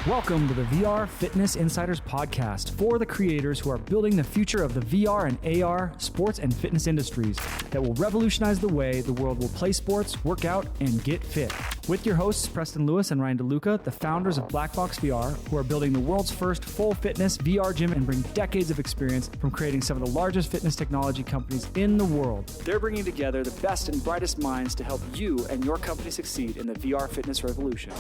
Welcome to the VR Fitness Insiders podcast for the creators who are building the future of the VR and AR sports and fitness industries that will revolutionize the way the world will play sports, work out, and get fit. With your hosts, Preston Lewis and Ryan DeLuca, the founders of Black Box VR, who are building the world's first full fitness VR gym and bring decades of experience from creating some of the largest fitness technology companies in the world. They're bringing together the best and brightest minds to help you and your company succeed in the VR fitness revolution.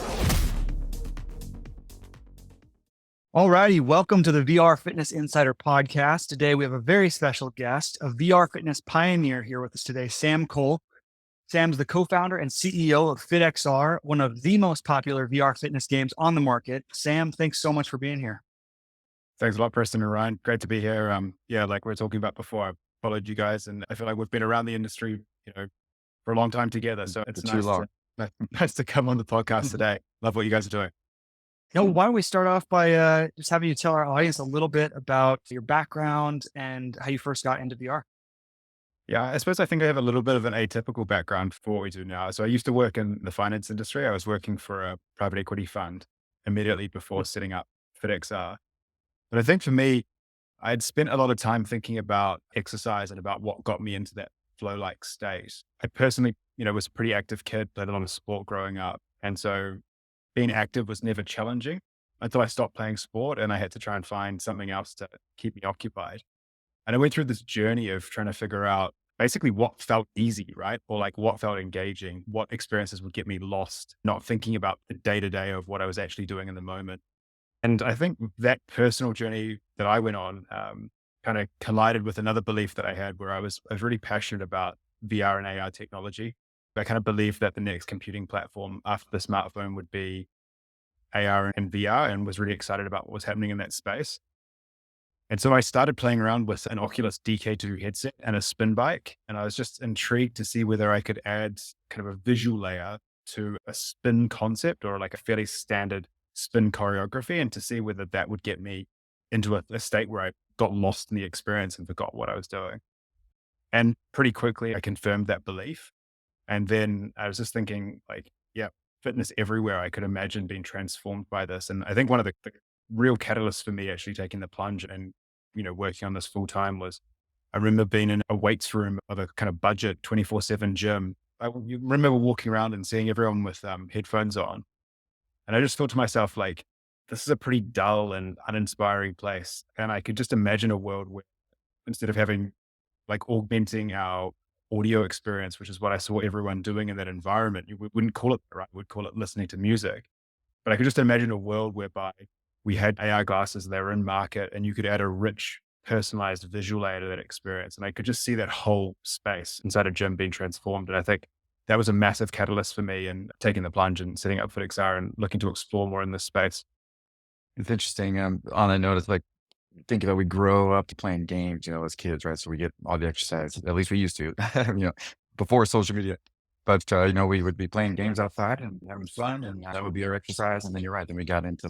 Alrighty, welcome to the VR Fitness Insider podcast. Today we have a very special guest, a VR fitness pioneer here with us today, Sam Cole. Sam's the co-founder and CEO of FitXR, one of the most popular VR fitness games on the market. Sam, thanks so much for being here. Thanks a lot, Preston and Ryan. Great to be here. Like we were talking about before, I followed you guys and I feel like we've been around the industry, for a long time together. So it's nice to come on the podcast today. Love what you guys are doing. Why don't we start off by just having you tell our audience a little bit about your background and how you first got into VR? Yeah, I suppose I think I have a little bit of an atypical background for what we do now. So I used to work in the finance industry. I was working for a private equity fund immediately before setting up FitXR. But I think for me, I had spent a lot of time thinking about exercise and about what got me into that flow-like state. I personally, was a pretty active kid, played a lot of sport growing up. And so being active was never challenging until I stopped playing sport and I had to try and find something else to keep me occupied. And I went through this journey of trying to figure out basically what felt easy, right? Or like what felt engaging, what experiences would get me lost, not thinking about the day-to-day of what I was actually doing in the moment. And I think that personal journey that I went on kind of collided with another belief that I had where I was really passionate about VR and AR technology. I kind of believed that the next computing platform after the smartphone would be AR and VR and was really excited about what was happening in that space. And so I started playing around with an Oculus DK2 headset and a spin bike. And I was just intrigued to see whether I could add kind of a visual layer to a spin concept or like a fairly standard spin choreography and to see whether that would get me into a state where I got lost in the experience and forgot what I was doing. And pretty quickly, I confirmed that belief. And then I was just thinking fitness everywhere. I could imagine being transformed by this. And I think one of the real catalysts for me actually taking the plunge and, working on this full time was I remember being in a weights room of a kind of budget 24/7 gym. You remember walking around and seeing everyone with headphones on. And I just thought to myself, this is a pretty dull and uninspiring place. And I could just imagine a world where instead of having augmenting our audio experience, which is what I saw everyone doing in that environment. We wouldn't call it that, right? We'd call it listening to music. But I could just imagine a world whereby we had AR glasses that were in market and you could add a rich, personalized visual layer to that experience. And I could just see that whole space inside a gym being transformed. And I think that was a massive catalyst for me in taking the plunge and setting up FitXR and looking to explore more in this space. It's interesting. On that note, it's think about we grow up playing games, as kids, right? So we get all the exercise, at least we used to, before social media. But, we would be playing games outside and having fun and that would be our exercise. And then you're right. Then we got into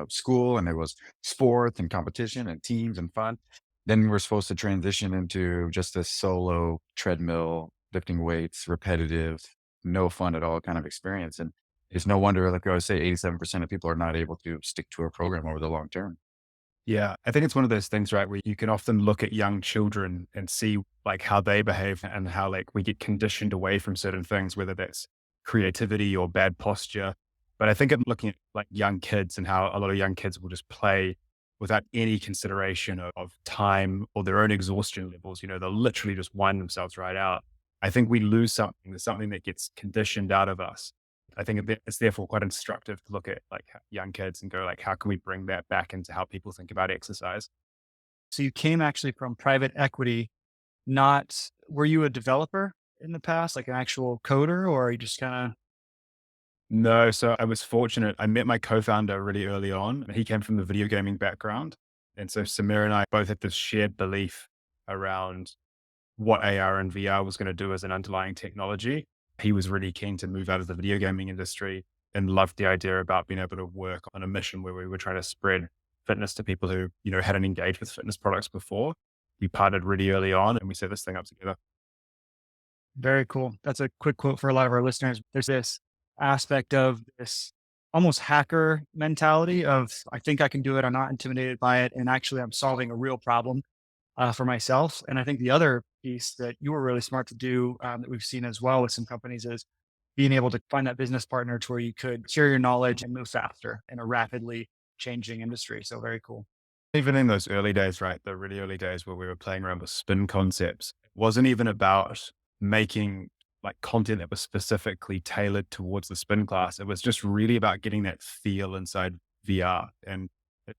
school and there was sports and competition and teams and fun. Then we're supposed to transition into just a solo treadmill, lifting weights, repetitive, no fun at all kind of experience. And it's no wonder, like I always say, 87% of people are not able to stick to a program over the long term. Yeah, I think it's one of those things, right, where you can often look at young children and see how they behave and how we get conditioned away from certain things, whether that's creativity or bad posture. But I think I'm looking at young kids and how a lot of young kids will just play without any consideration of time or their own exhaustion levels. They'll literally just wind themselves right out. I think we lose something. There's something that gets conditioned out of us. I think it's therefore quite instructive to look at young kids and go how can we bring that back into how people think about exercise? So you came actually from private equity, were you a developer in the past, like an actual coder, or are you just kind of? No, so I was fortunate. I met my co-founder really early on. He came from the video gaming background. And so Samir and I both had this shared belief around what AR and VR was going to do as an underlying technology. He was really keen to move out of the video gaming industry and loved the idea about being able to work on a mission where we were trying to spread fitness to people who, hadn't engaged with fitness products before. We partnered really early on and we set this thing up together. Very cool. That's a quick quote for a lot of our listeners. There's this aspect of this almost hacker mentality of, I think I can do it. I'm not intimidated by it. And actually I'm solving a real problem for myself. And I think the other piece that you were really smart to do that we've seen as well with some companies is being able to find that business partner to where you could share your knowledge and move faster in a rapidly changing industry. So very cool. Even in those early days, right? The really early days where we were playing around with spin concepts, it wasn't even about making like content that was specifically tailored towards the spin class. It was just really about getting that feel inside VR. And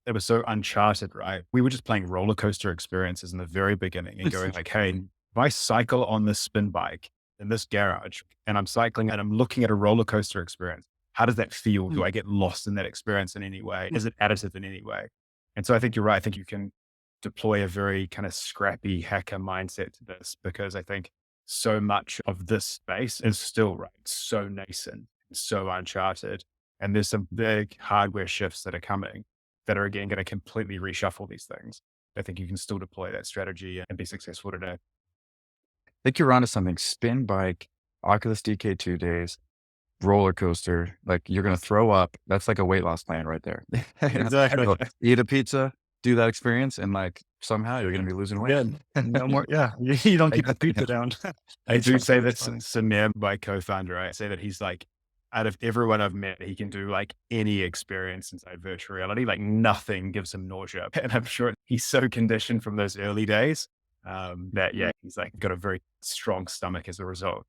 it was so uncharted, right? We were just playing roller coaster experiences in the very beginning and going like, hey, if I cycle on this spin bike in this garage and I'm cycling and I'm looking at a roller coaster experience, how does that feel? Do I get lost in that experience in any way? Is it additive in any way? And so I think you're right. I think you can deploy a very kind of scrappy hacker mindset to this because I think so much of this space is still right, so nascent, so uncharted. And there's some big hardware shifts that are coming that are again going to completely reshuffle these things. I think you can still deploy that strategy and be successful today. I think you're onto something. Spin bike, Oculus DK2 days, roller coaster. Like you're going to throw up. That's like a weight loss plan right there. Exactly. So, eat a pizza, do that experience, and like somehow you're going to be losing weight. Good. No more. Yeah. You don't keep the pizza down. I do say that Funny. Samir, my co-founder, I say that he's like, out of everyone I've met, he can do like any experience inside virtual reality. Like nothing gives him nausea. And I'm sure he's so conditioned from those early days that, yeah, he's like got a very strong stomach as a result.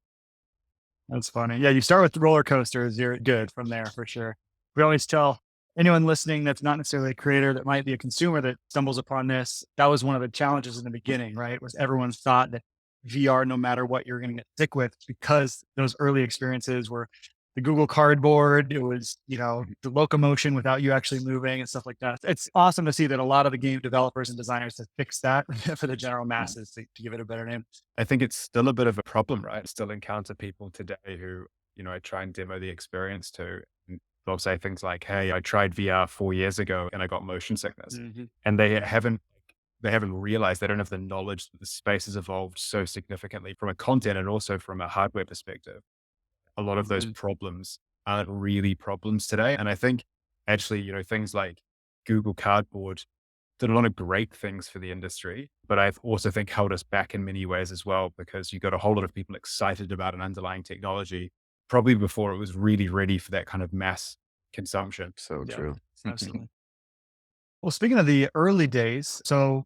That's funny. Yeah, you start with the roller coasters, you're good from there for sure. We always tell anyone listening that's not necessarily a creator, that might be a consumer that stumbles upon this. That was one of the challenges in the beginning, right? Was everyone thought that VR, no matter what, you're going to get sick with because those early experiences were the Google Cardboard. It was, the locomotion without you actually moving and stuff like that. It's awesome to see that a lot of the game developers and designers have fixed that for the general masses to give it a better name. I think it's still a bit of a problem, right? I still encounter people today who, I try and demo the experience to. And they'll say things like, hey, I tried VR 4 years ago and I got motion sickness. And they haven't realized, they don't have the knowledge that the space has evolved so significantly from a content and also from a hardware perspective. A lot of those problems aren't really problems today. And I think actually, things like Google Cardboard did a lot of great things for the industry, but I also think held us back in many ways as well, because you got a whole lot of people excited about an underlying technology, probably before it was really ready for that kind of mass consumption. So Yeah, true. absolutely. Well, speaking of the early days, so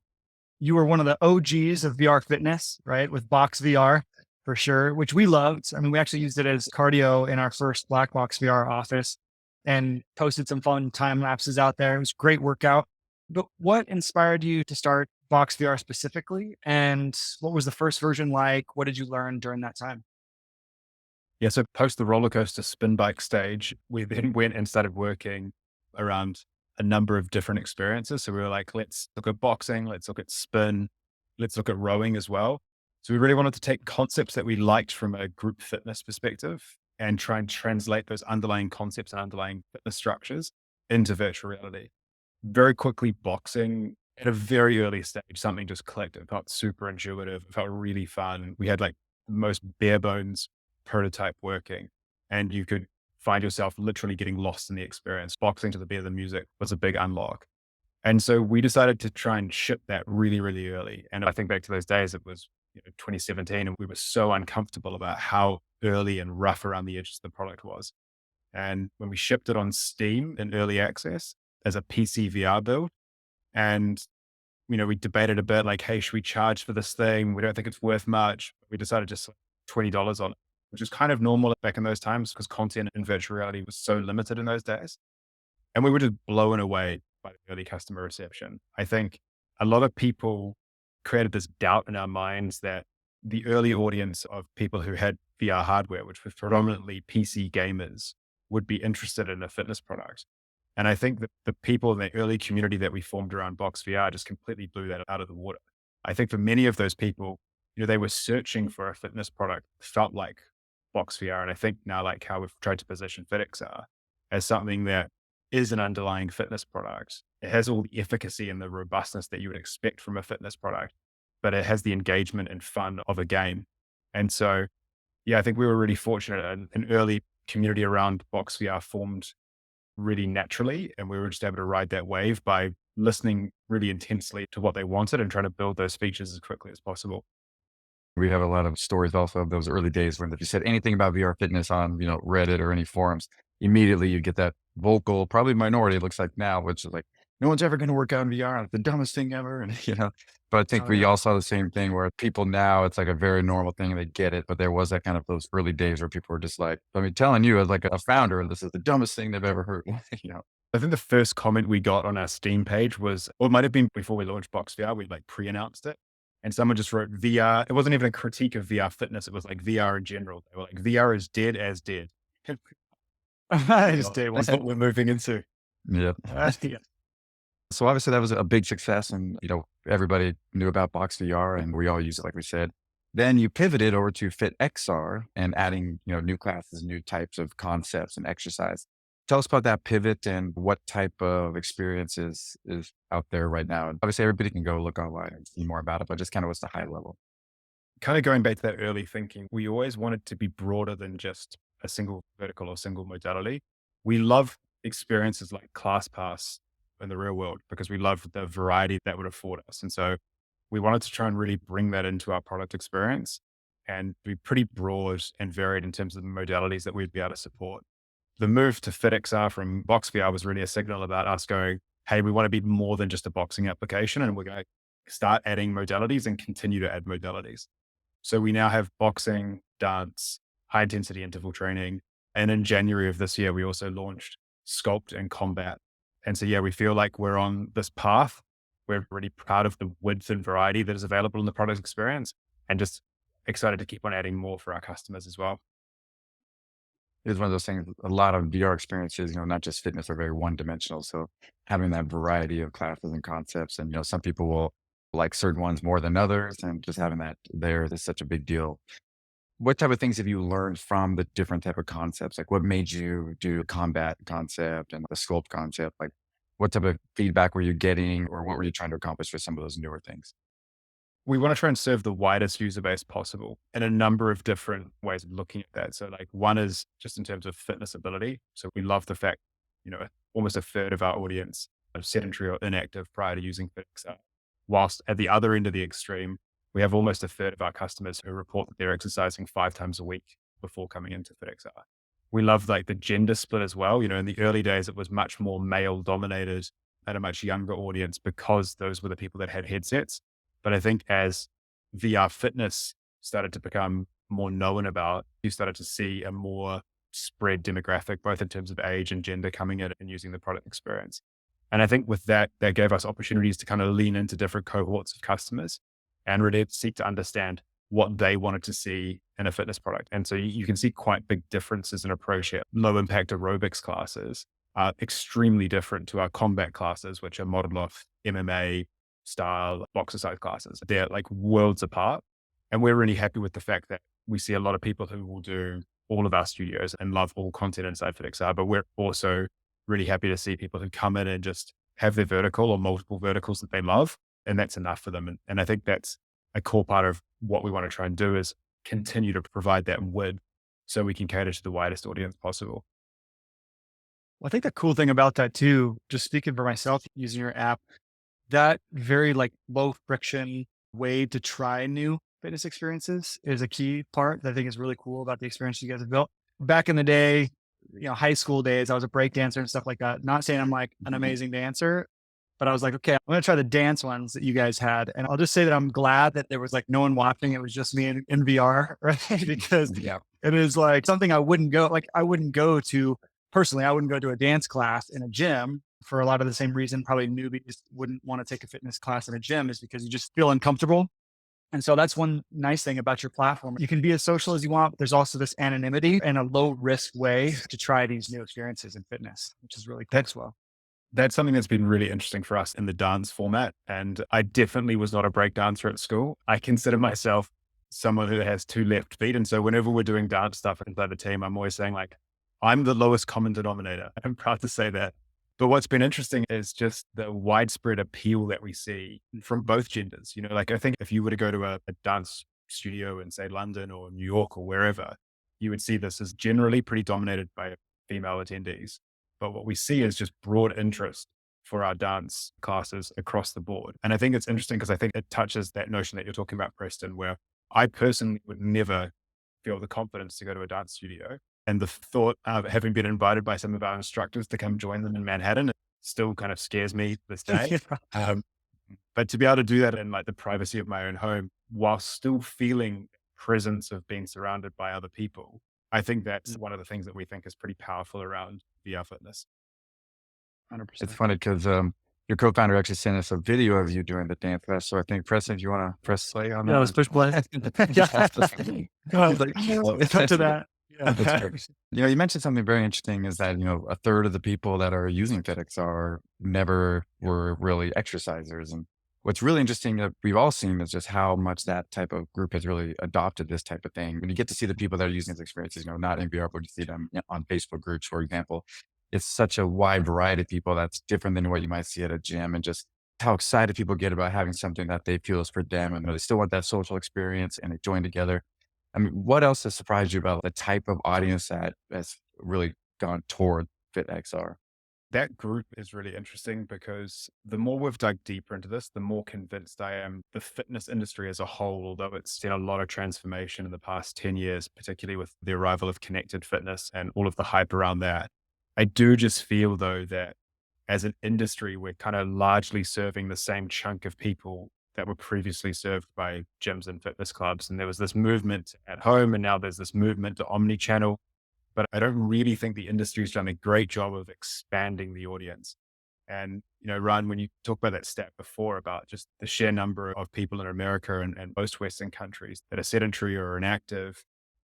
you were one of the OGs of VR fitness, right? With Box VR for sure, which we loved. I mean, we actually used it as cardio in our first Black Box VR office and posted some fun time lapses out there. It was a great workout. But what inspired you to start Box VR specifically? And what was the first version like? What did you learn during that time? Yeah. So post the roller coaster spin bike stage, we then went and started working around a number of different experiences. So we were like, let's look at boxing, let's look at spin, let's look at rowing as well. So we really wanted to take concepts that we liked from a group fitness perspective and try and translate those underlying concepts and underlying fitness structures into virtual reality. Very quickly, boxing at a very early stage, something just clicked. It felt super intuitive. It felt really fun. We had like the most bare bones prototype working, and you could find yourself literally getting lost in the experience. Boxing to the beat of the music was a big unlock. And so we decided to try and ship that really, really early. And I think back to those days, it was 2017, and we were so uncomfortable about how early and rough around the edges the product was. And when we shipped it on Steam in early access as a PC VR build, and we debated a bit like, hey, should we charge for this thing? We don't think it's worth much. We decided just $20 on it, which is kind of normal back in those times because content in virtual reality was so limited in those days. And we were just blown away by the early customer reception. I think a lot of people created this doubt in our minds that the early audience of people who had VR hardware, which was predominantly PC gamers, would be interested in a fitness product. And I think that the people in the early community that we formed around Box VR just completely blew that out of the water. I think for many of those people, they were searching for a fitness product that felt like Box VR. And I think now, like how we've tried to position FitXR as something that is an underlying fitness product. It has all the efficacy and the robustness that you would expect from a fitness product, but it has the engagement and fun of a game. And so, yeah, I think we were really fortunate. An early community around Box VR formed really naturally. And we were just able to ride that wave by listening really intensely to what they wanted and trying to build those features as quickly as possible. We have a lot of stories also of those early days when if you said anything about VR fitness on, Reddit or any forums, immediately you get that vocal, probably minority, it looks like now, which is like, no one's ever going to work out in VR. It's the dumbest thing ever. And, but I think Oh we yeah. all saw the same thing where people now, it's like a very normal thing. They get it. But there was that kind of those early days where people were just like, I mean, telling you as like a founder, this is the dumbest thing they've ever heard. I think the first comment we got on our Steam page was, or it might have been before we launched Box VR, we like pre-announced it. And someone just wrote VR. It wasn't even a critique of VR fitness. It was like VR in general. They were like, VR is dead as dead. Just day one. That's what we're moving into. Yeah. Yeah. So obviously that was a big success and, everybody knew about Box VR and we all use it, like we said. Then you pivoted over to FitXR and adding, new classes, new types of concepts and exercise. Tell us about that pivot and what type of experience is out there right now. And obviously everybody can go look online and see more about it, but just kind of what's the high level. Kind of going back to that early thinking, we always wanted to be broader than just a single vertical or single modality. We love experiences like ClassPass in the real world because we love the variety that would afford us. And so we wanted to try and really bring that into our product experience and be pretty broad and varied in terms of the modalities that we'd be able to support. The move to FitXR from Box VR was really a signal about us going, hey, we want to be more than just a boxing application and we're going to start adding modalities and continue to add modalities. So we now have boxing, dance, high intensity interval training. And in January of this year, we also launched sculpt and combat. And so, yeah, we feel like we're on this path. We're really proud of the width and variety that is available in the product experience and just excited to keep on adding more for our customers as well. It's one of those things, a lot of VR experiences, not just fitness are very one dimensional. So having that variety of classes and concepts and, some people will like certain ones more than others and just having that there is such a big deal. What type of things have you learned from the different type of concepts? Like what made you do combat concept and the sculpt concept? Like what type of feedback were you getting or what were you trying to accomplish with some of those newer things? We want to try and serve the widest user base possible in a number of different ways of looking at that. So like one is just in terms of fitness ability. So we love the fact, almost a third of our audience are sedentary or inactive prior to using FitXR. Whilst at the other end of the extreme, we have almost a third of our customers who report that they're exercising 5 times a week before coming into FitXR. We love like the gender split as well. In the early days, it was much more male dominated and a much younger audience because those were the people that had headsets. But I think as VR fitness started to become more known about, you started to see a more spread demographic, both in terms of age and gender coming in and using the product experience. And I think with that gave us opportunities to kind of lean into different cohorts of customers and really seek to understand what they wanted to see in a fitness product. And so you can see quite big differences in approach here. Low impact aerobics classes are extremely different to our combat classes, which are modeled off MMA style boxercise classes. They're like worlds apart. And we're really happy with the fact that we see a lot of people who will do all of our studios and love all content inside FitXR, but we're also really happy to see people who come in and just have their vertical or multiple verticals that they love. And that's enough for them. And I think that's a core part of what we want to try and do is continue to provide that width so we can cater to the widest audience possible. Well, I think the cool thing about that too, just speaking for myself using your app, that very like low friction way to try new fitness experiences is a key part that I think is really cool about the experience you guys have built. Back in the day, high school days, I was a break dancer and stuff like that. Not saying I'm like an amazing dancer, but I was like, okay, I'm going to try the dance ones that you guys had. And I'll just say that I'm glad that there was like no one watching. It was just me in VR, right? Because Yeah. it is like something I wouldn't go to personally. I wouldn't go to a dance class in a gym for a lot of the same reason. Probably newbies wouldn't want to take a fitness class in a gym is because you just feel uncomfortable. And so that's one nice thing about your platform. You can be as social as you want, but there's also this anonymity and a low risk way to try these new experiences in fitness, which is really cool as well. That's something that's been really interesting for us in the dance format. And I definitely was not a break dancer at school. I consider myself someone who has 2 left feet. And so whenever we're doing dance stuff inside the team, I'm always saying like, I'm the lowest common denominator. I'm proud to say that. But what's been interesting is just the widespread appeal that we see from both genders. Like I think if you were to go to a dance studio in say London or New York or wherever, you would see this as generally pretty dominated by female attendees. But what we see is just broad interest for our dance classes across the board. And I think it's interesting because I think it touches that notion that you're talking about, Preston, where I personally would never feel the confidence to go to a dance studio. And the thought of having been invited by some of our instructors to come join them in Manhattan, it still kind of scares me to this day. But to be able to do that in like the privacy of my own home while still feeling presence of being surrounded by other people, I think that's one of the things that we think is pretty powerful around VR fitness. 100%. It's funny because your co-founder actually sent us a video of you doing the dance class. So I think, Preston, if you want to press play on that. Yeah, let's push play. I was like, It's up to that. Yeah. That's great. You mentioned something very interesting is that, a third of the people that are using FitXR never were really exercisers. And what's really interesting that we've all seen is just how much that type of group has really adopted this type of thing. When you get to see the people that are using these experiences, not in VR, but you see them on Facebook groups, for example, it's such a wide variety of people that's different than what you might see at a gym, and just how excited people get about having something that they feel is for them. And they still want that social experience and they join together. I mean, what else has surprised you about the type of audience that has really gone toward FitXR? That group is really interesting because the more we've dug deeper into this, the more convinced I am the fitness industry as a whole, although it's seen a lot of transformation in the past 10 years, particularly with the arrival of connected fitness and all of the hype around that. I do just feel though that as an industry, we're kind of largely serving the same chunk of people that were previously served by gyms and fitness clubs. And there was this movement at home, and now there's this movement to omni-channel. But I don't really think the industry's done a great job of expanding the audience. And, Ryan, when you talk about that stat before about just the sheer number of people in America and most Western countries that are sedentary or inactive,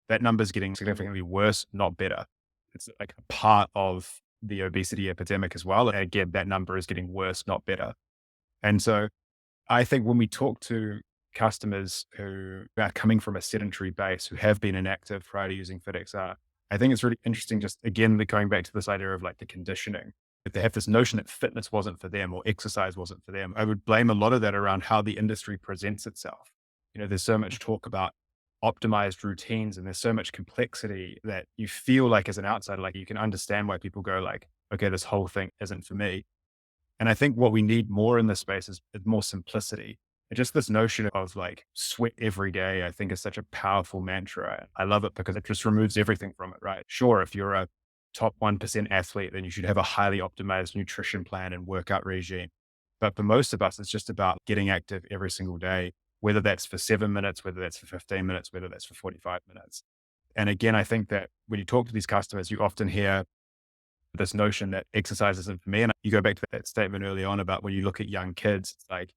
that number's getting significantly worse, not better. It's like a part of the obesity epidemic as well. And again, that number is getting worse, not better. And so I think when we talk to customers who are coming from a sedentary base, who have been inactive prior to using FitXR, I think it's really interesting, just again, going back to this idea of like the conditioning. If they have this notion that fitness wasn't for them or exercise wasn't for them, I would blame a lot of that around how the industry presents itself. There's so much talk about optimized routines and there's so much complexity that you feel like as an outsider, like you can understand why people go like, okay, this whole thing isn't for me. And I think what we need more in this space is more simplicity. And just this notion of like sweat every day, I think is such a powerful mantra. I love it because it just removes everything from it, right? Sure, if you're a top 1% athlete, then you should have a highly optimized nutrition plan and workout regime. But for most of us, it's just about getting active every single day, whether that's for 7 minutes, whether that's for 15 minutes, whether that's for 45 minutes. And again, I think that when you talk to these customers, you often hear this notion that exercise isn't for me. And you go back to that statement early on about when you look at young kids, it's like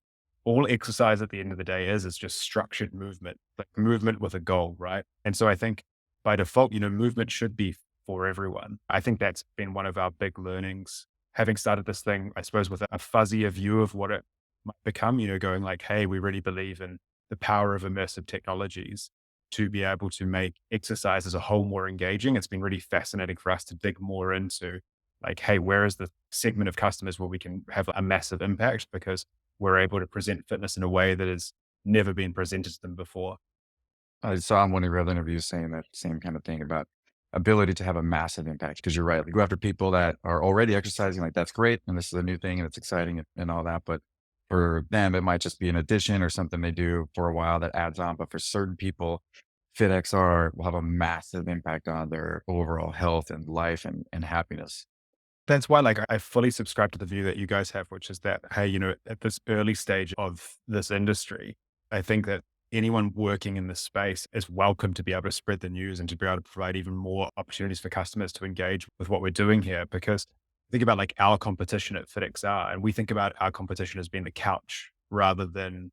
all exercise at the end of the day is just structured movement, like movement with a goal, right? And so I think by default, movement should be for everyone. I think that's been one of our big learnings, having started this thing, I suppose, with a fuzzier view of what it might become, going like, hey, we really believe in the power of immersive technologies to be able to make exercise as a whole more engaging. It's been really fascinating for us to dig more into like, hey, where is the segment of customers where we can have a massive impact because we're able to present fitness in a way that has never been presented to them before. I saw in one of your other interviews saying that same kind of thing about ability to have a massive impact. Because you're right, like, go after people that are already exercising, like that's great. And this is a new thing and it's exciting and all that. But for them, it might just be an addition or something they do for a while that adds on. But for certain people, FitXR will have a massive impact on their overall health and life and happiness. That's why, like, I fully subscribe to the view that you guys have, which is that, hey, at this early stage of this industry, I think that anyone working in this space is welcome to be able to spread the news and to be able to provide even more opportunities for customers to engage with what we're doing here. Because think about like our competition at FitXR, and we think about our competition as being the couch rather than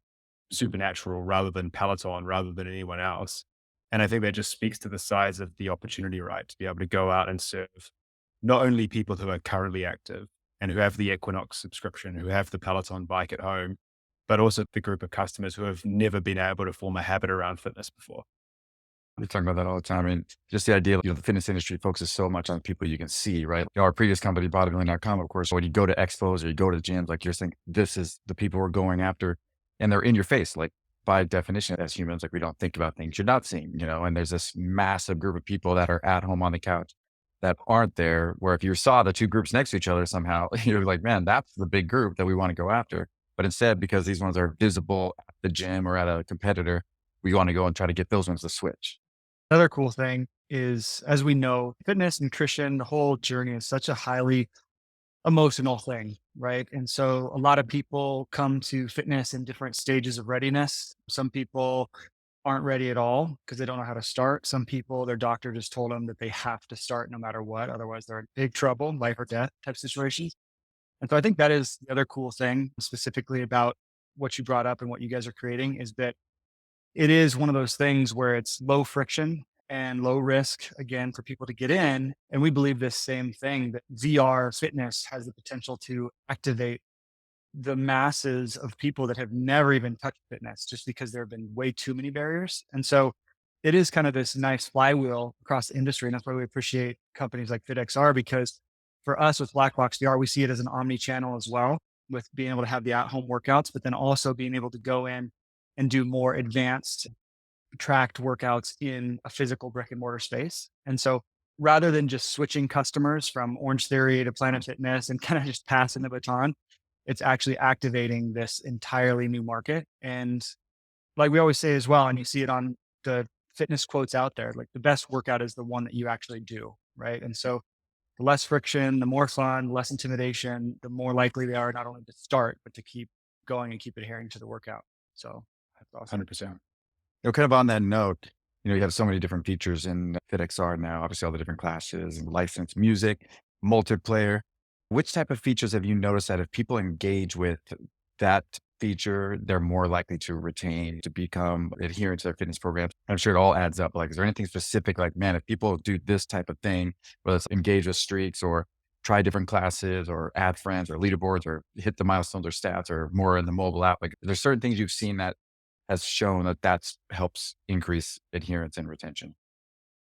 Supernatural, rather than Peloton, rather than anyone else. And I think that just speaks to the size of the opportunity, right? To be able to go out and serve not only people who are currently active and who have the Equinox subscription, who have the Peloton bike at home, but also the group of customers who have never been able to form a habit around fitness before. We talk about that all the time. I mean, just the idea of, the fitness industry focuses so much on people you can see, right? Our previous company, bodybuilding.com, of course, when you go to expos or you go to gyms, like you're saying, this is the people we're going after and they're in your face. Like by definition, as humans, like we don't think about things you're not seeing, and there's this massive group of people that are at home on the couch that aren't there, where if you saw the two groups next to each other somehow, you're like, man, that's the big group that we want to go after. But instead, because these ones are visible at the gym or at a competitor, we want to go and try to get those ones to switch. Another cool thing is, as we know, fitness, nutrition, the whole journey is such a highly emotional thing, right? And so a lot of people come to fitness in different stages of readiness. Some people aren't ready at all because they don't know how to start. Some people, their doctor just told them that they have to start no matter what. Otherwise, they're in big trouble, life or death type situations. And so I think that is the other cool thing specifically about what you brought up and what you guys are creating is that it is one of those things where it's low friction and low risk again for people to get in. And we believe this same thing that VR fitness has the potential to activate the masses of people that have never even touched fitness just because there have been way too many barriers. And so it is kind of this nice flywheel across the industry. And that's why we appreciate companies like FitXR, because for us with Black Box VR, we see it as an omni-channel as well, with being able to have the at-home workouts, but then also being able to go in and do more advanced tracked workouts in a physical brick and mortar space. And so rather than just switching customers from Orange Theory to Planet Fitness and kind of just passing the baton, it's actually activating this entirely new market. And like we always say as well, and you see it on the fitness quotes out there, like the best workout is the one that you actually do. Right. And so the less friction, the more fun, less intimidation, the more likely they are not only to start, but to keep going and keep adhering to the workout. So that's awesome. 100%. Kind of on that note, you have so many different features in FitXR now, obviously all the different classes and licensed music, multiplayer. Which type of features have you noticed that if people engage with that feature, they're more likely to retain, to become adherent to their fitness programs? I'm sure it all adds up. Like, is there anything specific like, man, if people do this type of thing, whether it's engage with streaks or try different classes or add friends or leaderboards or hit the milestones or stats or more in the mobile app, like there's certain things you've seen that has shown that that's helps increase adherence and retention?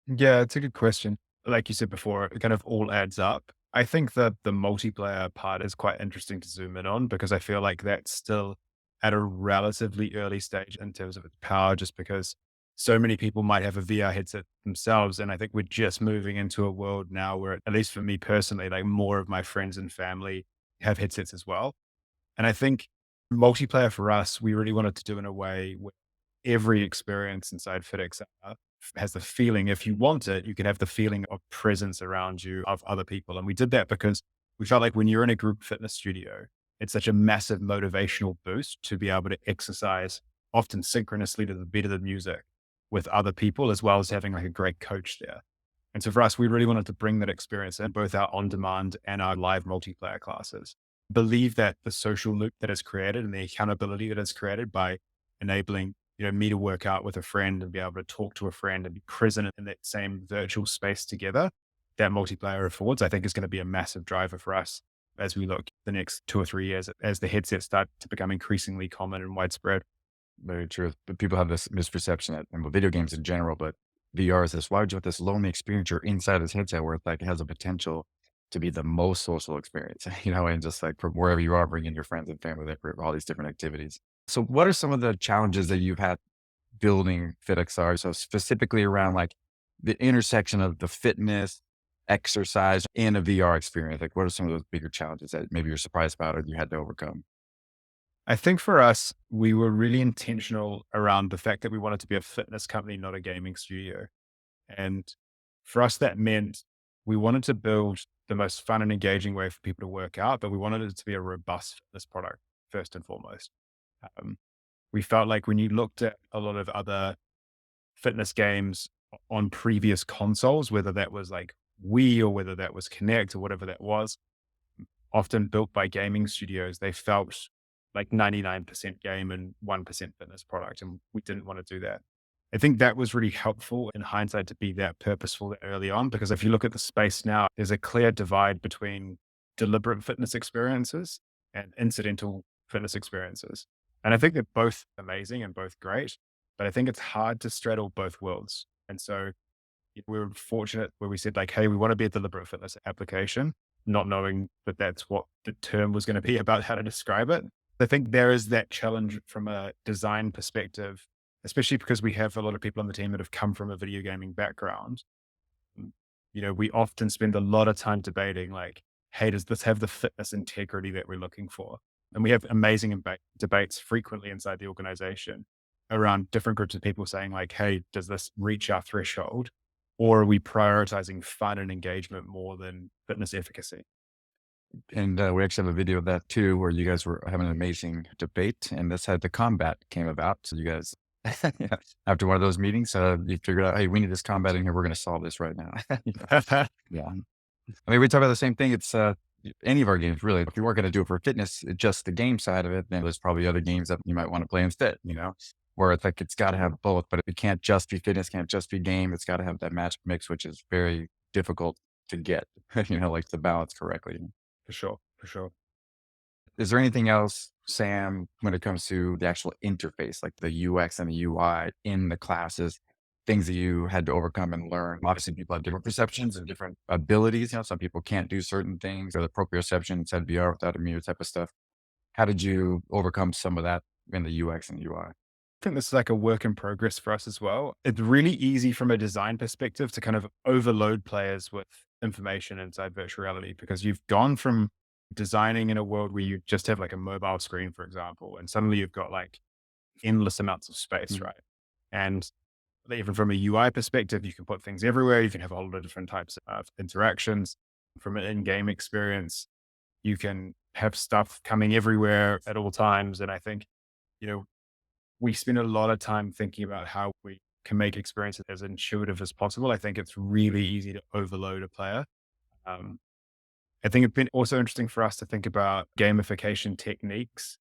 Yeah, it's a good question. Like you said before, it kind of all adds up. I think that the multiplayer part is quite interesting to zoom in on because I feel like that's still at a relatively early stage in terms of its power, just because so many people might have a VR headset themselves. And I think we're just moving into a world now where, at least for me personally, like more of my friends and family have headsets as well. And I think multiplayer for us, we really wanted to do in a way where every experience inside FitXR has the feeling, if you want it, you can have the feeling of presence around you of other people. And we did that because we felt like when you're in a group fitness studio, it's such a massive motivational boost to be able to exercise often synchronously to the beat of the music with other people, as well as having like a great coach there. And so for us, we really wanted to bring that experience in both our on-demand and our live multiplayer classes. Believe that the social loop that is created and the accountability that is created by enabling me to work out with a friend and be able to talk to a friend and be present in that same virtual space together, that multiplayer affords, I think is going to be a massive driver for us as we look the next 2 or 3 years as the headsets start to become increasingly common and widespread. Very true. But people have this misperception that, and with video games in general, but VR is this, why would you want this lonely experience? You're inside this headset where it's like, it has a potential to be the most social experience, and just like from wherever you are, bringing your friends and family there for all these different activities. So what are some of the challenges that you've had building FitXR? So specifically around like the intersection of the fitness, exercise, and a VR experience. Like what are some of those bigger challenges that maybe you're surprised about or you had to overcome? I think for us, we were really intentional around the fact that we wanted to be a fitness company, not a gaming studio. And for us, that meant we wanted to build the most fun and engaging way for people to work out, but we wanted it to be a robust fitness product first and foremost. We felt like when you looked at a lot of other fitness games on previous consoles, whether that was like Wii or whether that was Kinect or whatever that was, often built by gaming studios, they felt like 99% game and 1% fitness product. And we didn't want to do that. I think that was really helpful in hindsight to be that purposeful early on, because if you look at the space now, there's a clear divide between deliberate fitness experiences and incidental fitness experiences. And I think they're both amazing and both great, but I think it's hard to straddle both worlds. And so we were fortunate where we said like, hey, we want to be a deliberate fitness application, not knowing that that's what the term was going to be about how to describe it. I think there is that challenge from a design perspective, especially because we have a lot of people on the team that have come from a video gaming background. we often spend a lot of time debating like, hey, does this have the fitness integrity that we're looking for? And we have amazing debates frequently inside the organization around different groups of people saying like, hey, does this reach our threshold? Or are we prioritizing fun and engagement more than fitness efficacy? And we actually have a video of that too, where you guys were having an amazing debate, and that's how the combat came about. So you guys, yeah, after one of those meetings, you figured out, hey, we need this combat in here. We're going to solve this right now. Yeah. I mean, we talk about the same thing. It's any of our games, really. If you weren't going to do it for fitness, just the game side of it, then there's probably other games that you might want to play instead, where it's like, it's got to have both, but it can't just be fitness, can't just be game. It's got to have that match mix, which is very difficult to get, like to balance correctly. For sure. For sure. Is there anything else, Sam, when it comes to the actual interface, like the UX and the UI in the classes, things that you had to overcome and learn? Obviously, people have different perceptions and different abilities. Some people can't do certain things, or the proprioception inside VR without a mirror type of stuff. How did you overcome some of that in the UX and UI? I think this is like a work in progress for us as well. It's really easy from a design perspective to kind of overload players with information inside virtual reality, because you've gone from designing in a world where you just have like a mobile screen, for example, and suddenly you've got like endless amounts of space, right? And even from a UI perspective, you can put things everywhere. You can have a whole lot of different types of interactions. From an in-game experience, you can have stuff coming everywhere at all times. And I think, we spend a lot of time thinking about how we can make experiences as intuitive as possible. I think it's really easy to overload a player. I think it's been also interesting for us to think about gamification techniques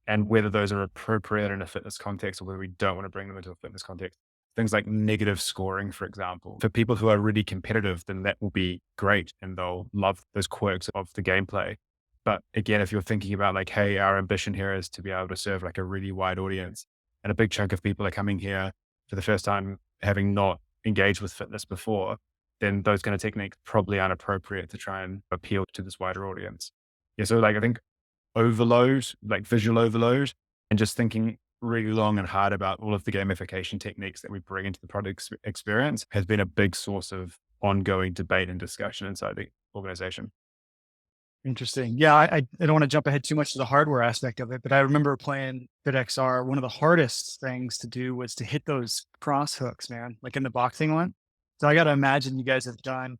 and whether those are appropriate in a fitness context or whether we don't want to bring them into a fitness context. Things like negative scoring, for example. For people who are really competitive, then that will be great and they'll love those quirks of the gameplay. But again, if you're thinking about like, hey, our ambition here is to be able to serve like a really wide audience, and a big chunk of people are coming here for the first time, having not engaged with fitness before, then those kind of techniques probably aren't appropriate to try and appeal to this wider audience. Yeah. So like, I think overload, like visual overload, and just thinking really long and hard about all of the gamification techniques that we bring into the product experience has been a big source of ongoing debate and discussion inside the organization. Interesting. Yeah, I don't want to jump ahead too much to the hardware aspect of it, but I remember playing FitXR. One of the hardest things to do was to hit those cross hooks, man, like in the boxing one. So I got to imagine you guys have done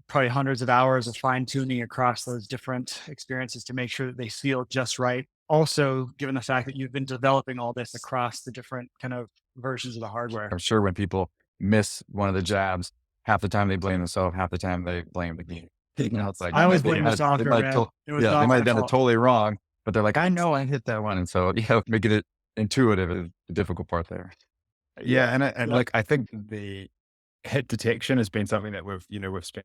probably hundreds of hours of fine tuning across those different experiences to make sure that they feel just right. Also, given the fact that you've been developing all this across the different kind of versions of the hardware. I'm sure when people miss one of the jabs, half the time they blame themselves, half the time they blame the game. It's like, I always blame the software, man. They might have done it totally wrong, but they're like, I know I hit that one. And so, making it intuitive is the difficult part there. Yeah. And like, I think the hit detection has been something that we've spent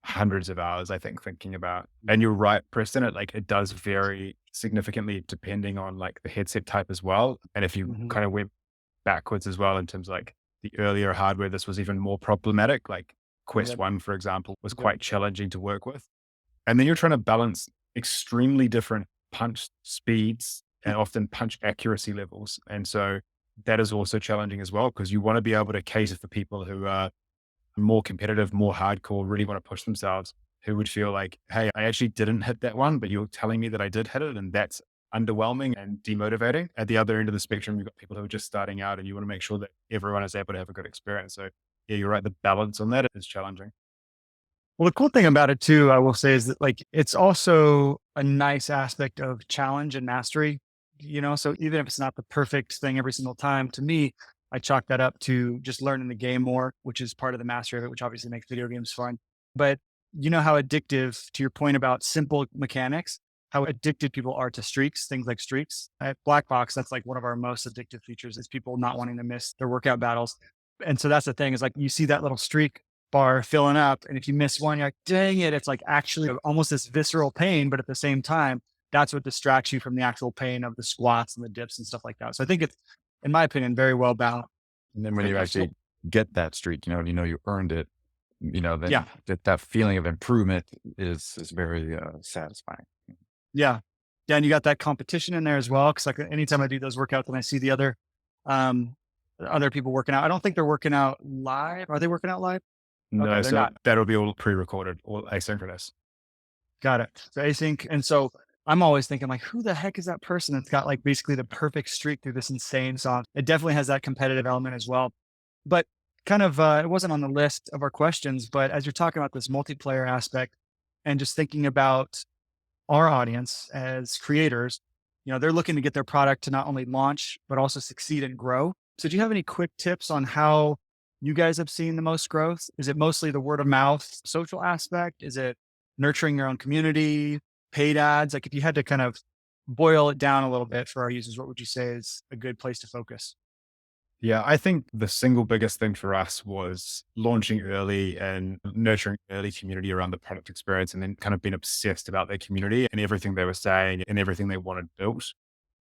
hundreds of hours, I think, thinking about. And you're right, Preston, it does vary significantly depending on like the headset type as well. And if you kind of went backwards as well, in terms of like the earlier hardware, this was even more problematic. Like Quest 1, for example, was quite challenging to work with. And then you're trying to balance extremely different punch speeds and often punch accuracy levels. And so that is also challenging as well, because you want to be able to cater for people who are more competitive, more hardcore, really want to push themselves, who would feel like, hey, I actually didn't hit that one, but you're telling me that I did hit it. And that's underwhelming and demotivating. At the other end of the spectrum, you've got people who are just starting out and you want to make sure that everyone is able to have a good experience. So yeah, you're right. The balance on that is challenging. Well, the cool thing about it too, I will say, is that like, it's also a nice aspect of challenge and mastery, so even if it's not the perfect thing every single time, to me, I chalk that up to just learning the game more, which is part of the mastery of it, which obviously makes video games fun. But you know how addictive, to your point about simple mechanics, how addicted people are to streaks, things like streaks. At Black Box, that's like one of our most addictive features, is people not wanting to miss their workout battles. And so that's the thing, is like, you see that little streak bar filling up, and if you miss one, you're like, dang it. It's like actually almost this visceral pain, but at the same time, that's what distracts you from the actual pain of the squats and the dips and stuff like that. So I think it's, in my opinion, very well balanced. And then when you actually get that streak, you earned it, then that feeling of improvement is very satisfying. Yeah. Yeah. And you got that competition in there as well. Cause like anytime I do those workouts and I see the other people working out, I don't think they're working out live. Are they working out live? No, Okay, they're so not. that'll be all pre-recorded, all asynchronous. Got it. So async. And so I'm always thinking like, who the heck is that person that's got like basically the perfect streak through this insane song? It definitely has that competitive element as well. But kind of, it wasn't on the list of our questions, but as you're talking about this multiplayer aspect and just thinking about our audience as creators, they're looking to get their product to not only launch, but also succeed and grow. So do you have any quick tips on how you guys have seen the most growth? Is it mostly the word of mouth social aspect? Is it nurturing your own community, paid ads? Like if you had to kind of boil it down a little bit for our users, what would you say is a good place to focus? Yeah, I think the single biggest thing for us was launching early and nurturing early community around the product experience and then kind of being obsessed about their community and everything they were saying and everything they wanted built.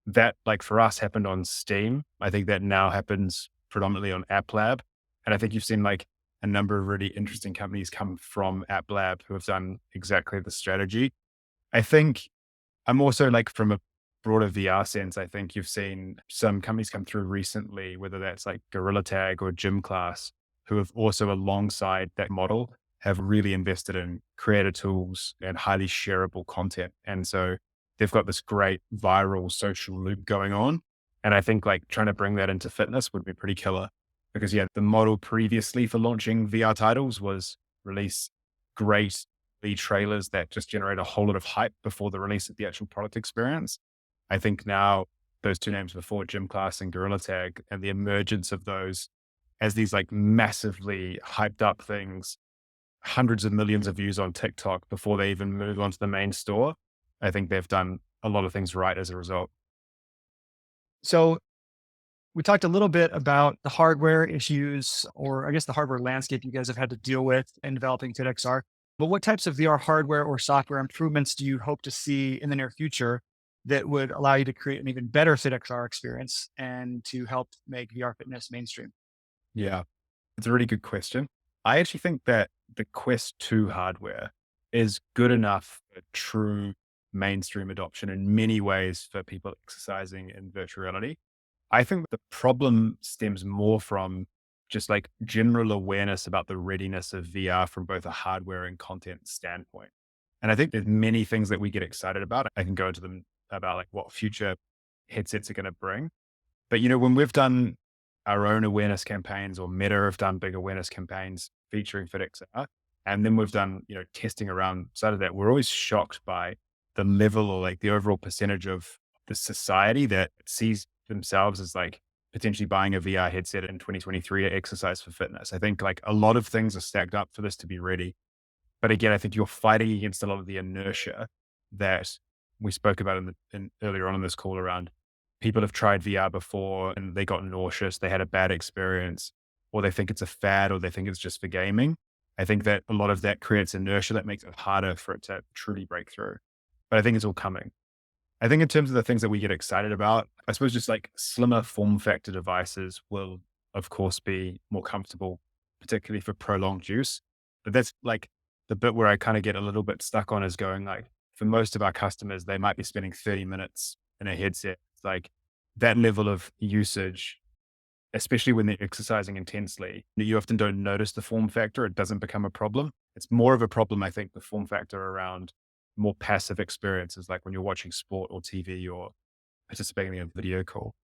That, like for us, happened on Steam. I think that now happens predominantly on App Lab. And I think you've seen like a number of really interesting companies come from App Lab who have done exactly the strategy. I think I'm also like from a broader VR sense, I think you've seen some companies come through recently, whether that's like Gorilla Tag or Gym Class, who have also alongside that model have really invested in creator tools and highly shareable content. And so they've got this great viral social loop going on. And I think like trying to bring that into fitness would be pretty killer because yeah, the model previously for launching VR titles was release great lead trailers that just generate a whole lot of hype before the release of the actual product experience. I think now those two names before, Gym Class and Gorilla Tag, and the emergence of those as these like massively hyped up things, hundreds of millions of views on TikTok before they even move onto the main store. I think they've done a lot of things right as a result. So we talked a little bit about the hardware issues, or I guess the hardware landscape you guys have had to deal with in developing FitXR. But what types of VR hardware or software improvements do you hope to see in the near future that would allow you to create an even better FitXR experience and to help make VR fitness mainstream? Yeah, it's a really good question. I actually think that the Quest 2 hardware is good enough for true mainstream adoption in many ways for people exercising in virtual reality. I think the problem stems more from just like general awareness about the readiness of VR from both a hardware and content standpoint. And I think there's many things that we get excited about. I can go into them about like what future headsets are going to bring. But when we've done our own awareness campaigns or Meta have done big awareness campaigns featuring FitXR, and then we've done, testing around side of that, we're always shocked by the level or like the overall percentage of the society that sees themselves as like potentially buying a VR headset in 2023 to exercise for fitness. I think like a lot of things are stacked up for this to be ready. But again, I think you're fighting against a lot of the inertia that we spoke about in earlier on in this call around people have tried VR before and they got nauseous, they had a bad experience, or they think it's a fad, or they think it's just for gaming. I think that a lot of that creates inertia that makes it harder for it to truly break through. But I think it's all coming. I think in terms of the things that we get excited about, I suppose just like slimmer form factor devices will, of course, be more comfortable, particularly for prolonged use. But that's like the bit where I kind of get a little bit stuck on is going like, for most of our customers, they might be spending 30 minutes in a headset. It's like that level of usage, especially when they're exercising intensely, you often don't notice the form factor. It doesn't become a problem. It's more of a problem, I think, the form factor around more passive experiences, like when you're watching sport or TV or participating in a video call.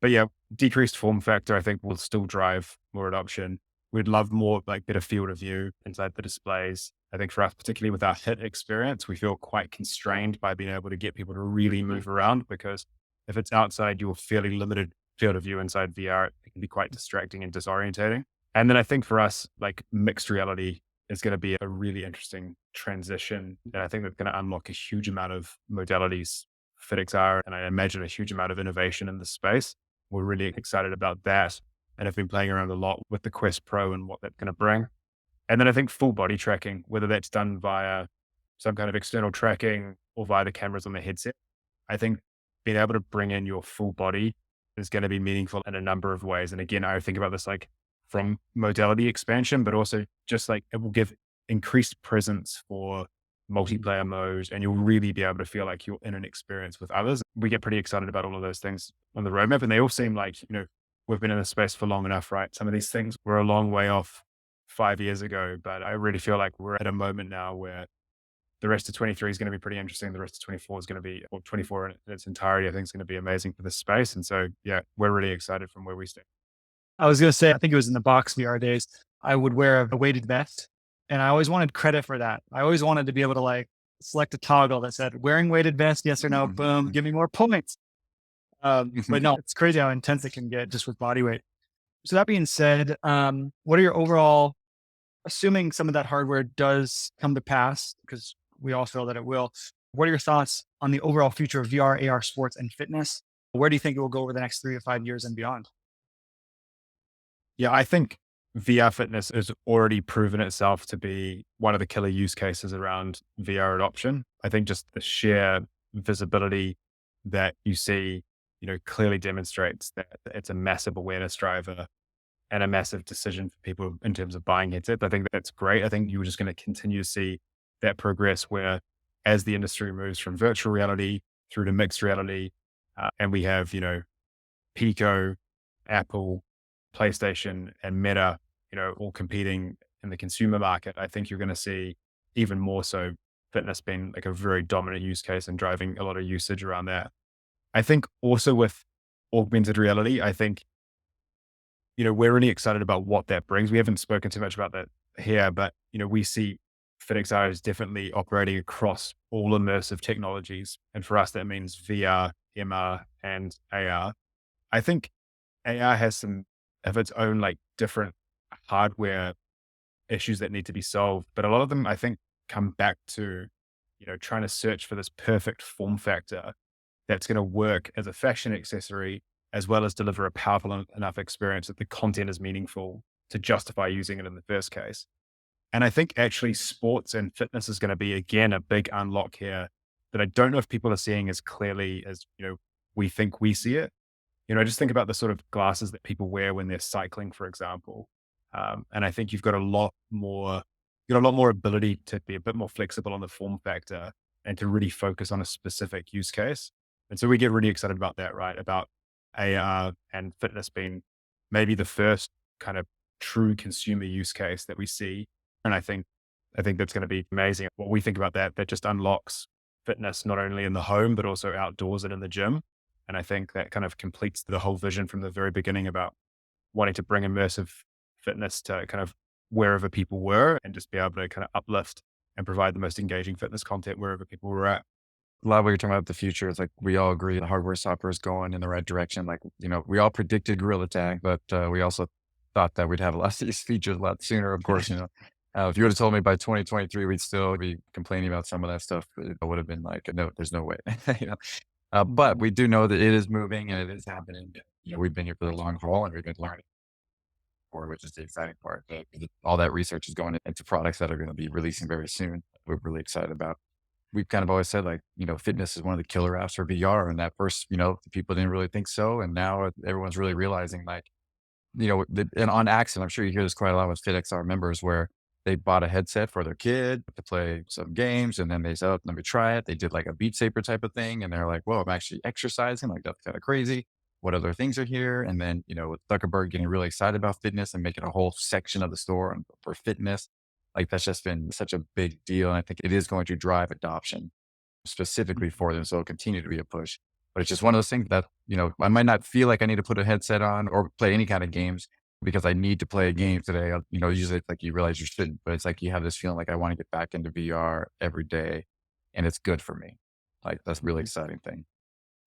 But yeah, decreased form factor, I think, will still drive more adoption. We'd love more like better field of view inside the displays. I think for us, particularly with our HIT experience, we feel quite constrained by being able to get people to really move around because if it's outside your fairly limited field of view inside VR, it can be quite distracting and disorientating. And then I think for us, like mixed reality is going to be a really interesting transition. And I think that's going to unlock a huge amount of modalities for FitXR. And I imagine a huge amount of innovation in the space. We're really excited about that. And I've been playing around a lot with the Quest Pro and what that's going to bring. And then I think full body tracking, whether that's done via some kind of external tracking or via the cameras on the headset, I think being able to bring in your full body is going to be meaningful in a number of ways. And again, I think about this like from modality expansion, but also just like it will give increased presence for multiplayer mode and you'll really be able to feel like you're in an experience with others. We get pretty excited about all of those things on the roadmap and they all seem like, we've been in this space for long enough, right? Some of these things we're a long way off 5 years ago, but I really feel like we're at a moment now where the rest of 23 is going to be pretty interesting. The rest of 24 is going to be, or 24 in its entirety, I think is going to be amazing for this space. And so, yeah, we're really excited from where we stand. I was going to say, I think it was in the box VR days, I would wear a weighted vest, and I always wanted credit for that. I always wanted to be able to like select a toggle that said wearing weighted vest, yes or no, boom, give me more points. But no, it's crazy how intense it can get just with body weight. So that being said, what are your overall, assuming some of that hardware does come to pass, because we all feel that it will, what are your thoughts on the overall future of VR, AR sports and fitness? Where do you think it will go over the next 3 to 5 years and beyond? Yeah, I think VR fitness has already proven itself to be one of the killer use cases around VR adoption. I think just the sheer visibility that you see, clearly demonstrates that it's a massive awareness driver and a massive decision for people in terms of buying headsets. I think that's great. I think you're just going to continue to see that progress where as the industry moves from virtual reality through to mixed reality, and we have, Pico, Apple, PlayStation, and Meta, all competing in the consumer market, I think you're going to see even more so fitness being like a very dominant use case and driving a lot of usage around that. I think also with augmented reality, I think, we're really excited about what that brings. We haven't spoken too much about that here, but, we see FitXR is definitely operating across all immersive technologies. And for us, that means VR, MR, and AR. I think AR has some of its own like different hardware issues that need to be solved, but a lot of them I think come back to, trying to search for this perfect form factor that's going to work as a fashion accessory, as well as deliver a powerful enough experience that the content is meaningful to justify using it in the first case. And I think actually sports and fitness is going to be, again, a big unlock here that I don't know if people are seeing as clearly as, we think we see it. Just think about the sort of glasses that people wear when they're cycling, for example. And I think you've got a lot more ability to be a bit more flexible on the form factor and to really focus on a specific use case. And so we get really excited about that, right? About AR and fitness being maybe the first kind of true consumer use case that we see. And I think that's going to be amazing. What we think about that just unlocks fitness, not only in the home, but also outdoors and in the gym. And I think that kind of completes the whole vision from the very beginning about wanting to bring immersive fitness to kind of wherever people were and just be able to kind of uplift and provide the most engaging fitness content wherever people were at. A lot of what you're talking about the future is like, we all agree the hardware software is going in the right direction. Like, we all predicted Gorilla Tag, but we also thought that we'd have a lot of these features a lot sooner, of course. If you would have told me by 2023, we'd still be complaining about some of that stuff, it would have been like, no, there's no way. But we do know that it is moving and it is happening. We've been here for the long haul and we've been learning more, which is the exciting part. All that research is going into products that are going to be releasing very soon. We're really excited about. We've kind of always said like, fitness is one of the killer apps for VR. And at first, people didn't really think so. And now everyone's really realizing like, and on accident, I'm sure you hear this quite a lot with FitXR members where they bought a headset for their kid to play some games. And then they said, oh, let me try it. They did like a Beat Saber type of thing. And they're like, whoa, I'm actually exercising. Like, that's kind of crazy. What other things are here? And then, with Zuckerberg getting really excited about fitness and making a whole section of the store for fitness, like that's just been such a big deal. And I think it is going to drive adoption specifically for them. So it'll continue to be a push. But it's just one of those things that, I might not feel like I need to put a headset on or play any kind of games because I need to play a game today. Usually it's like you realize you shouldn't, but it's like you have this feeling like I want to get back into VR every day and it's good for me. Like that's a really exciting thing.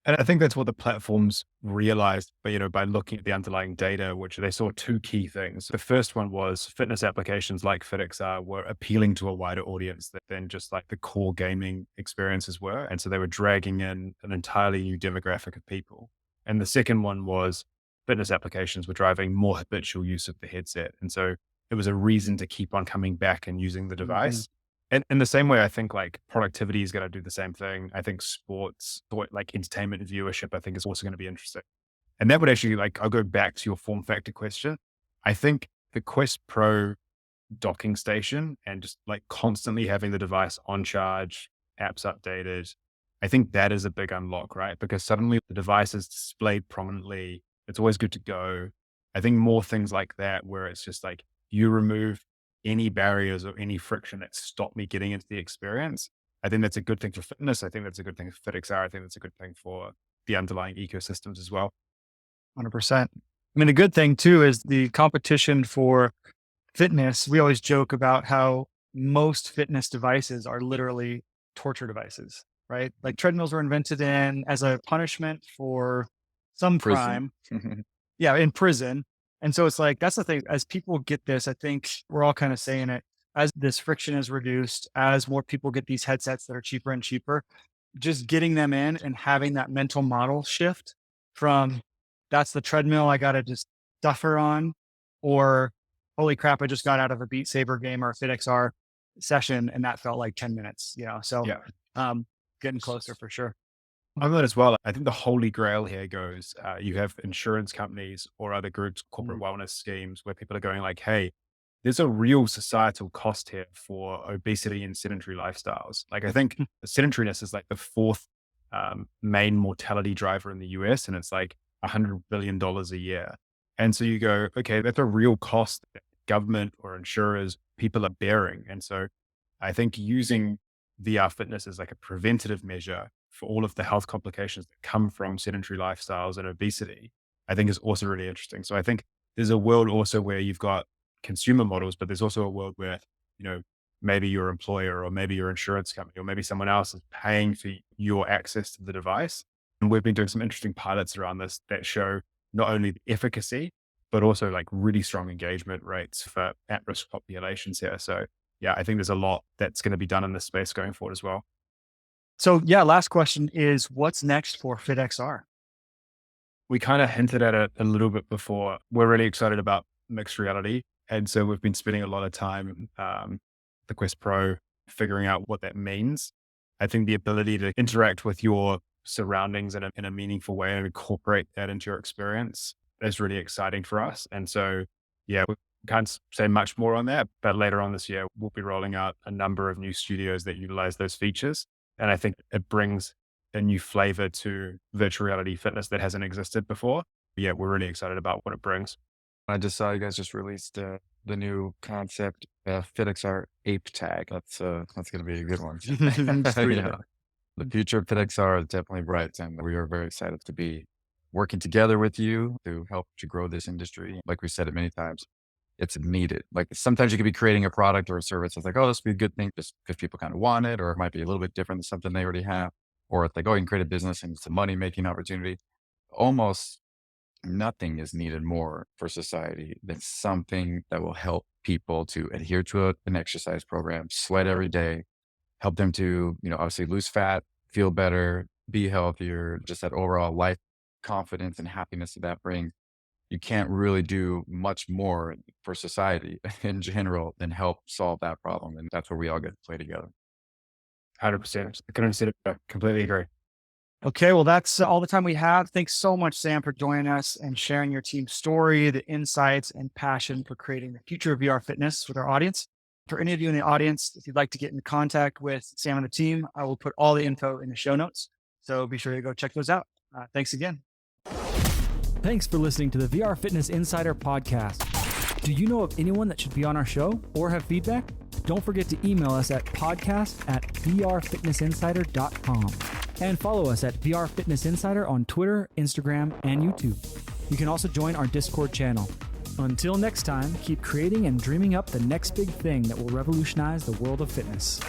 And I think that's what the platforms realized, but by looking at the underlying data, which they saw two key things. The first one was fitness applications like FitXR were appealing to a wider audience than just like the core gaming experiences were. And so they were dragging in an entirely new demographic of people. And the second one was fitness applications were driving more habitual use of the headset. And so it was a reason to keep on coming back and using the device. And in the same way, I think like productivity is going to do the same thing. I think sports, like entertainment viewership, I think is also going to be interesting. And that would actually I'll go back to your form factor question. I think the Quest Pro docking station and just like constantly having the device on charge, apps updated, I think that is a big unlock, right? Because suddenly the device is displayed prominently. It's always good to go. I think more things like that, where it's just like you remove any barriers or any friction that stop me getting into the experience. I think that's a good thing for fitness. I think that's a good thing for FitXR. I think that's a good thing for the underlying ecosystems as well. 100%. I mean, the good thing too is the competition for fitness. We always joke about how most fitness devices are literally torture devices, right? Like treadmills were invented as a punishment for some Prison. crime. Yeah, in prison. And so it's like, that's the thing. As people get this, I think we're all kind of saying it, as this friction is reduced, as more people get these headsets that are cheaper and cheaper, just getting them in and having that mental model shift from that's the treadmill I got to just suffer on, or holy crap, I just got out of a Beat Saber game or a FitXR session and that felt like 10 minutes, So getting closer for sure. On that as well, I think the holy grail here goes, you have insurance companies or other groups, corporate wellness schemes where people are going like, hey, there's a real societal cost here for obesity and sedentary lifestyles. Like I think sedentariness is like the fourth main mortality driver in the US, and it's like $100 billion a year. And so you go, okay, that's a real cost that government or insurers, people are bearing. And so I think using VR fitness as like a preventative measure for all of the health complications that come from sedentary lifestyles and obesity, I think is also really interesting. So I think there's a world also where you've got consumer models, but there's also a world where, maybe your employer or maybe your insurance company or maybe someone else is paying for your access to the device. And we've been doing some interesting pilots around this that show not only the efficacy, but also like really strong engagement rates for at-risk populations here. So yeah, I think there's a lot that's going to be done in this space going forward as well. So yeah, last question is what's next for FitXR? We kind of hinted at it a little bit before. We're really excited about mixed reality. And so we've been spending a lot of time, the Quest Pro, figuring out what that means. I think the ability to interact with your surroundings in a meaningful way and incorporate that into your experience is really exciting for us. And so, yeah, we can't say much more on that, but later on this year, we'll be rolling out a number of new studios that utilize those features. And I think it brings a new flavor to virtual reality fitness that hasn't existed before. But yeah, we're really excited about what it brings. I just saw you guys just released the new concept, FitXR Ape Tag. That's going to be a good one. Yeah. The future of FitXR is definitely bright, and we are very excited to be working together with you to help to grow this industry. Like we said it many times, it's needed. Like sometimes you could be creating a product or a service that's like, oh, this would be a good thing just because people kind of want it, or it might be a little bit different than something they already have. Or it's like, oh, you can create a business and it's a money-making opportunity. Almost nothing is needed more for society than something that will help people to adhere to an exercise program, sweat every day, help them to, obviously lose fat, feel better, be healthier, just that overall life confidence and happiness that brings. You can't really do much more for society in general than help solve that problem. And that's where we all get to play together. 100%. I couldn't say it better. Completely agree. Okay, well, that's all the time we have. Thanks so much, Sam, for joining us and sharing your team's story, the insights and passion for creating the future of VR fitness with our audience. For any of you in the audience, if you'd like to get in contact with Sam and the team, I will put all the info in the show notes. So be sure to go check those out. Thanks again. Thanks for listening to the VR Fitness Insider podcast. Do you know of anyone that should be on our show or have feedback? Don't forget to email us at podcast@vrfitnessinsider.com and follow us at VR Fitness Insider on Twitter, Instagram, and YouTube. You can also join our Discord channel. Until next time, keep creating and dreaming up the next big thing that will revolutionize the world of fitness.